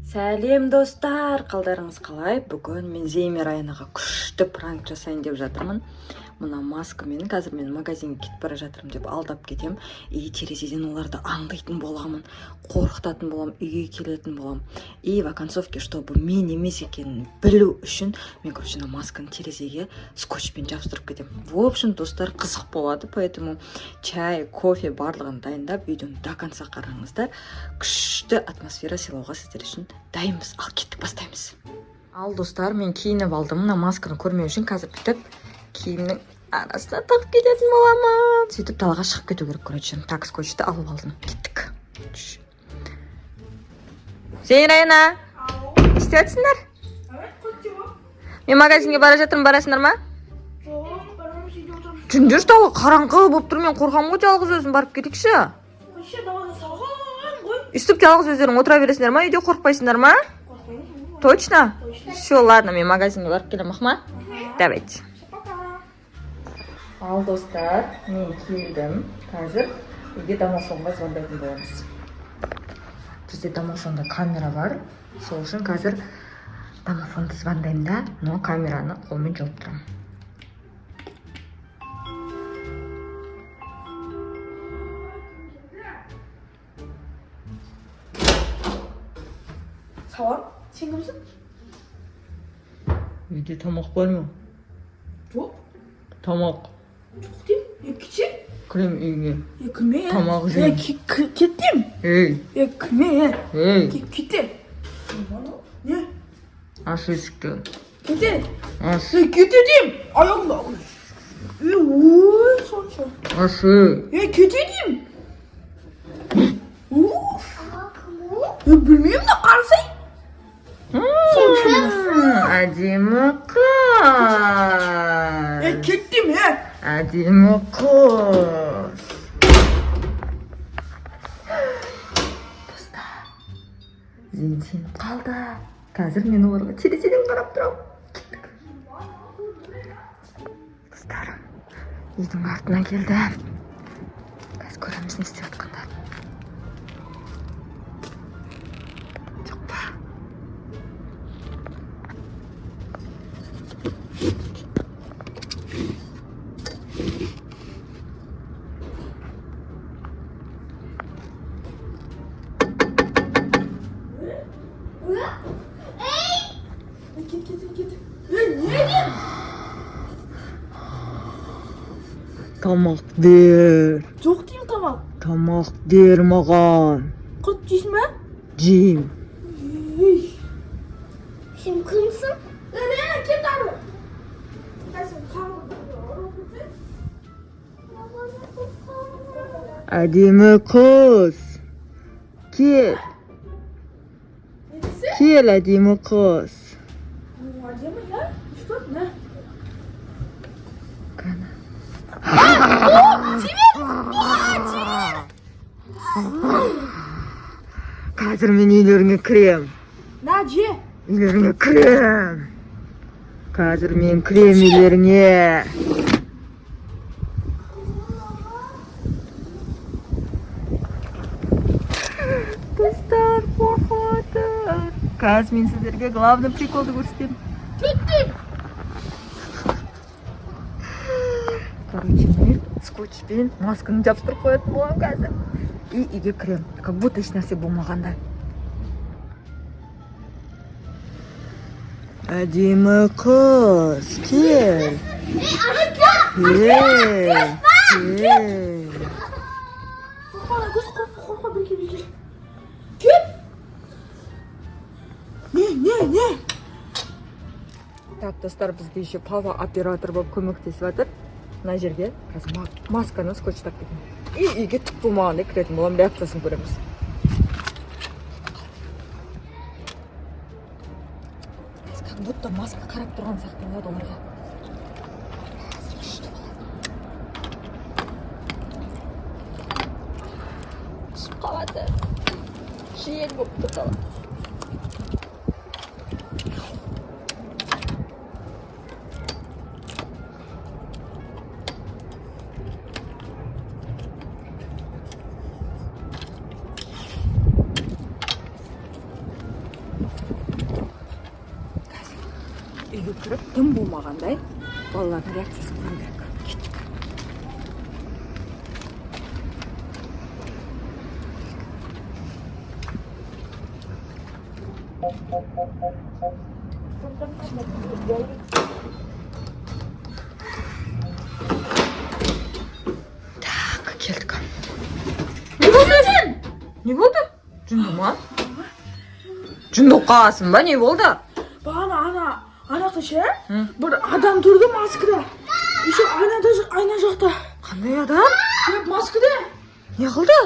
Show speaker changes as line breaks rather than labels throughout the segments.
Сәлем достар, қалдарыңыз қалай? Бүгін мен Зеймер Айнаға күшті пранк жасайын деп жатырмын. Мына маскамен қазір мен магазинге кетіп бара жатырмын деп алдап кетем. И терезеден оларды аңдайтын боламын, қорқытатын болам, үйге келетін болам. И в оконцовке, чтобы мен емес екенін білу үшін, мен короче масканы терезеге скотчпен жабыстырып кетем. В общем, достар, қызық болады, поэтому чай, кофе барлығын дайындап, видеоны до конца қараңыздар. Күшті атмосфера сыйлауға сіздер үшін дайынбыз. Ал кеттік, бастаймыз. Ал достар, мен киініп алдым. Мына масканы көрмеу үшін қазір бүйтіп киімнің арасына тағып кететін боламын. Сөйтіп далаға шығып кету керек, короче. Так, скотчты алып алдым. Кеттік. Зейнер Айна, не істеп жатсыңдар? Мен магазинге бара жатырмын, барасыңдар ма? Жүндер тағы қараңғы болып тұр, мен қорқамын ғой, жалғыз өзім барып кетейікші. Үстіп жалғыз өздерің отыра бересіңдер ма? Үйде қорқпайсыңдар ма? Точно? Все, ладно, мен магазинге барып келем, ақма? Давайте. Ал достар, мен келдім. Қазір үйге домофонға звондайтын боламыз. Бізде домофонда камера бар. Сол үшін қазір домофонды звондаймын да, но камераны қолмен жауып тұрамын.
Сауар, сен кімсің?
Үйде тамақ бар ма?
Жоқ.
Тамақ.
Жоқ дейм. Кетші?
Кірем үйге.
Кірме.
Тамақ жейм.
Кеттім. Кірме. Кете. Не?
Аш есікті.
Кете.
Аш.
Кете дейм. Аяғымда. Ой, сонша.
Ашы.
Кете дейм. Білмеймін да қарсай.
Әдемі қыз.
Кеттім,
Әдемі қыз. Достар, Зейн қалды. Қазір мен оларға терезеден қарап тұрамын. Кеттік. Достар, үйдің артына келді. Қазір көреміз не істеп жатқандарын. Жоқ па? Тамақ бер.
Жоқ дейм тамақ.
Тамақ бер маған.
Құт жейсің бе?
Жейм.
Сен кімсің? Кет ары.
Әдемі қыз. Кел. Кел, әдемі қыз.
Әдемі, я? Что? На.
Қана. Қазір мен үйлеріңе кірем.
На, же.
Үйлеріңе кірем. Қазір мен кірем үйлеріңе. Достар, қорқытыр. Қазір мен сіздерге главный приколды көрсетем.
Кеттім.
Короче, мен скотчпен масканы жабыстырып қоятын боламын қазір. И үйге кірем. Как будто еш нәрсе болмағандай. Әдемі қыз, кел. Кел.
Қорқма, бірге. Кет. Не.
Так, достар, бізге еще Пава оператор болып көмектесіп жатыр. Мына жерге қазір масканы скотчтап кетем. И үйге түк болмағандай кіретін боламын, реакциясын көреміз. Как будто маска қарап тұрған сияқты болады оларға. Түсіп қалады. Жел болып тұр. Үйге кіріп тым болмағандай балалардың реакциясын көру керек. Кеттік. Так, келдік.
Не болды сен?
Не болды? Жүндік ма? Жүндік қаласың ба? Не болды?
Бағана ана ше
Hı?
бір адам тұрды маскада. Еще айна жақта.
Қандай адам?
Маскада.
Не қылды?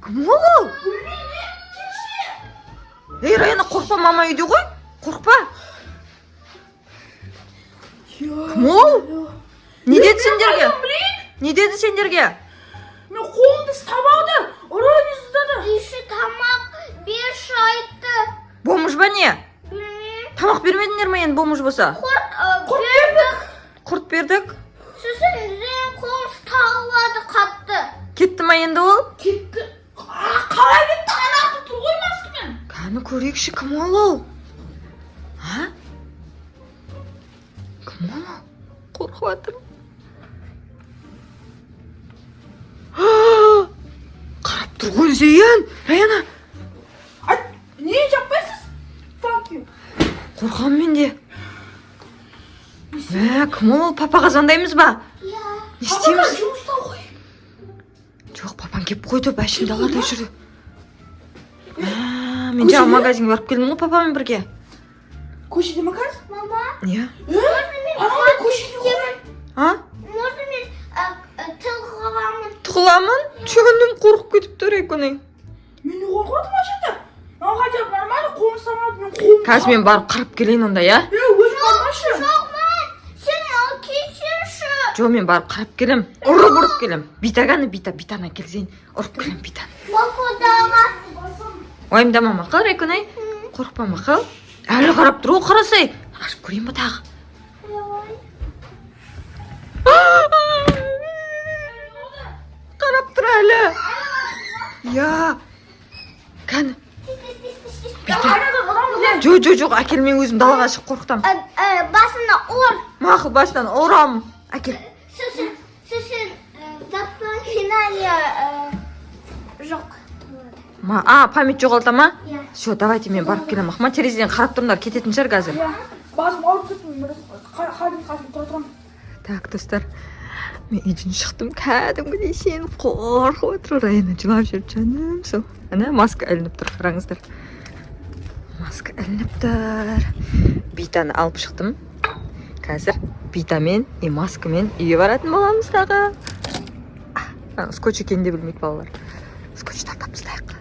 Кім ол? Ей, Раяна, қорқпа, мама үйде ғой. Қорқпа. Кім ол? Не деді сендерге? Не деді сендерге?
Мен қолымды ұстап алды. Ұрайын ұстады.
Биші тамақ беш айтты.
Бомж ба не?
Білмеймін.
Тамақ бермедіңдер ме енді бомж болса?
Құрт бердік.
Құрт бердік.
Сосын жем қолымыз тағылады қатты.
Кетті ма енді ол?
Кетті. Қалай кетті? Анақты тұр ғой маскамен.
Кәні көрейікші, кім ол? А? Кім ол? Қорқып жатырмын. Қарап тұр ғой Зейін. Раяна.
Не жаппайсыз? Fuck you.
Қорқам мен де. Кім ол? Папаға звондаймыз ба? Не істейміз?
Жұмыста ғой.
Жоқ, папам кеп қойды, бәшімді аларда жүрді. Мен жаңа магазинге барып келдім ғой папамен бірге.
Көшеде ма қазір?
Мама,
Не?
Анада көшеде ғой.
А?
можно мен тығыламын?
Тұғыламын? Чөгіндім қорқып кетіп тұр екені.
Мен не қорқыватырмын ана жерде? Маған хотя бы нормально қолым ұстамады. Мен қолым.
Қазір мен барып қарап келейін онда, я?
Өзім бармашы.
Жоқ, сен ал кетсеңші.
Жоқ, мен барып қарап келем. Ұрып келем. Битаганы битана келсейін. Ұрып келем битаны.
Балкондағы.
Уайымдама мақал, Райконай. Қорықпа мақал. Әлі қарап тұр, қарасай. Ашып көрейін ба тағы? Қарап тұр әлі. Я. Кәні. Жоқ, әкел, мен өзім далаға шығып қорқытам.
Басына ұр.
Мақыл, басынан ұрам. Әкел.
Сосын запоминание жоқ.
Память жоғалта ма?
Иә.
Все, давайте мен барып келем. Ақма, терезеден қарап тұрыңдар, кететін шығар қазір.
Басым ауырып кеттім. Қадым тұра тұрам.
Так, достар, мен үйден шықтым, кәдімгідей сен қорқып отыр. Раяна жылап жүр, жаным сол. Ана маска ілініп тұр, қараңыздар. Маска ілініп тұр. Битаны алып шықтым. Қазір битамен и маскамен үйге баратын боламыз тағы. Скотч екенін де білмейді балалар. Скотч тартап тастайық.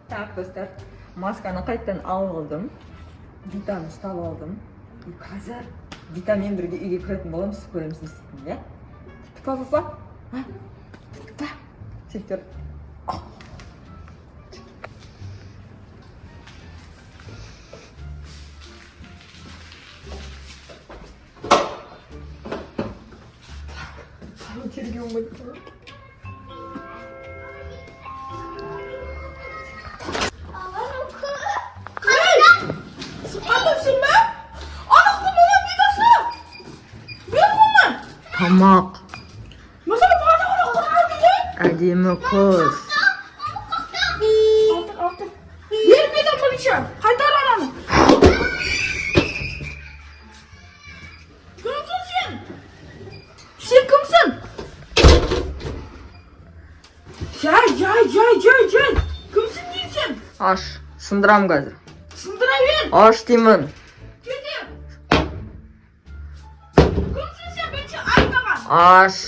Так, достар, масканы қайттан алып алдым. Битаны ұстап алдым. Қазір битамен бірге үйге кіретін боламыз, көреміз не істейтінін, иә? Папа. Сен тұр. Тергеу ма?
Қандырсың ба? Анықтың оған бидасы. Мен қолмын.
Тамақ.
Мысалы бағана қырған дейді.
Әдемі қыз.
Алтыр. Бермейді полиция. Қайтар ананы. Кімсің сен? Сен кімсің? Жай. Кімсің дейін сен?
Аш, сындырам қазір.
Сындыра бер.
Аш деймін.
Кете. Кімсің сен? Бәтше айтпаған.
Аш,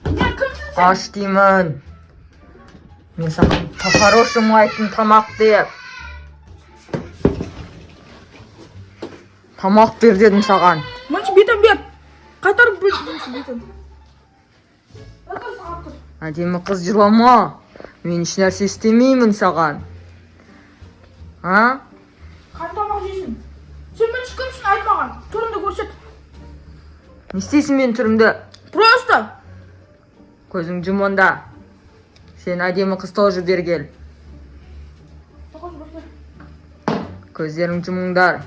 Кімсің сен?
аш деймін. Мен саған по-хорошему айттым тамақ деп. Тамақ бер дедім саған.
Мыншы бетім бер. Қайтарып бер. Бетім.
Әдемі қыз жылама. Мен еш нәрсе істемеймін саған. А?
Қандай тамақ жейсің? Сен мыншы кімсің айтмаған. Түріңді көрсет.
Не істейсің мен түрімді?
Просто.
Көзің жұм онда. Сен әдемі қыз тоже бергел. Көздерің жұмыңдар.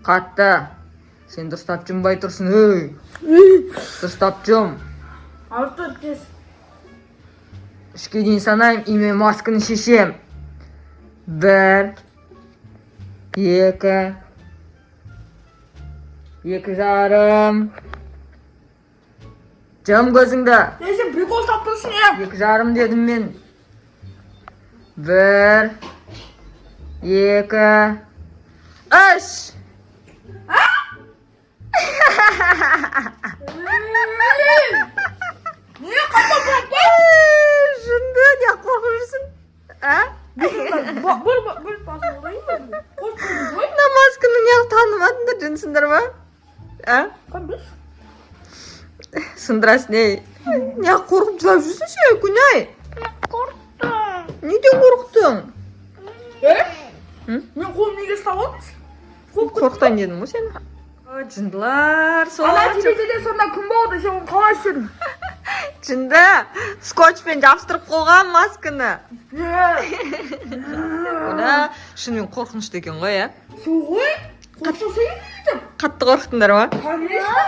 Қатты. Сен дұрыстап жұмбай тұрсың, өй. Дұрыстап жұм.
Артур тез.
3-ке дейін санайым, и мен масканы шешем. 1, 2, 2,5. Жым көзіңді.
Сен прикол ұстап тұрсың е.
2,5 дедім мен. 1, 2, 3.
Niye kafa bırak?
Şunda ne korkuyorsun? Ha?
Bir basın orayı mı? Korktunuz mu?
Maskının ya tanımadın da cinsindar mı? Ha?
Kamış.
Sındıras ne? Ne korkup çalışıyorsun şey Günay?
Korktum.
Neden korktun? Hı?
Ben kolum niye ıslak
Korktan dedim o sen. Cındılar,
Ana
soğuk.
телевизорден сонда кім болды сен қалай істедің?
Cındı, skotchпен жабыстырып қойған масканы. Ona шынымен қорқынышты екен ғой, ә?
Сол ғой? Қорқса едім.
Қатты қорықтыңдар ма?
Конечно.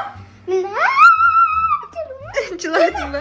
Ne?
Жыладың ба?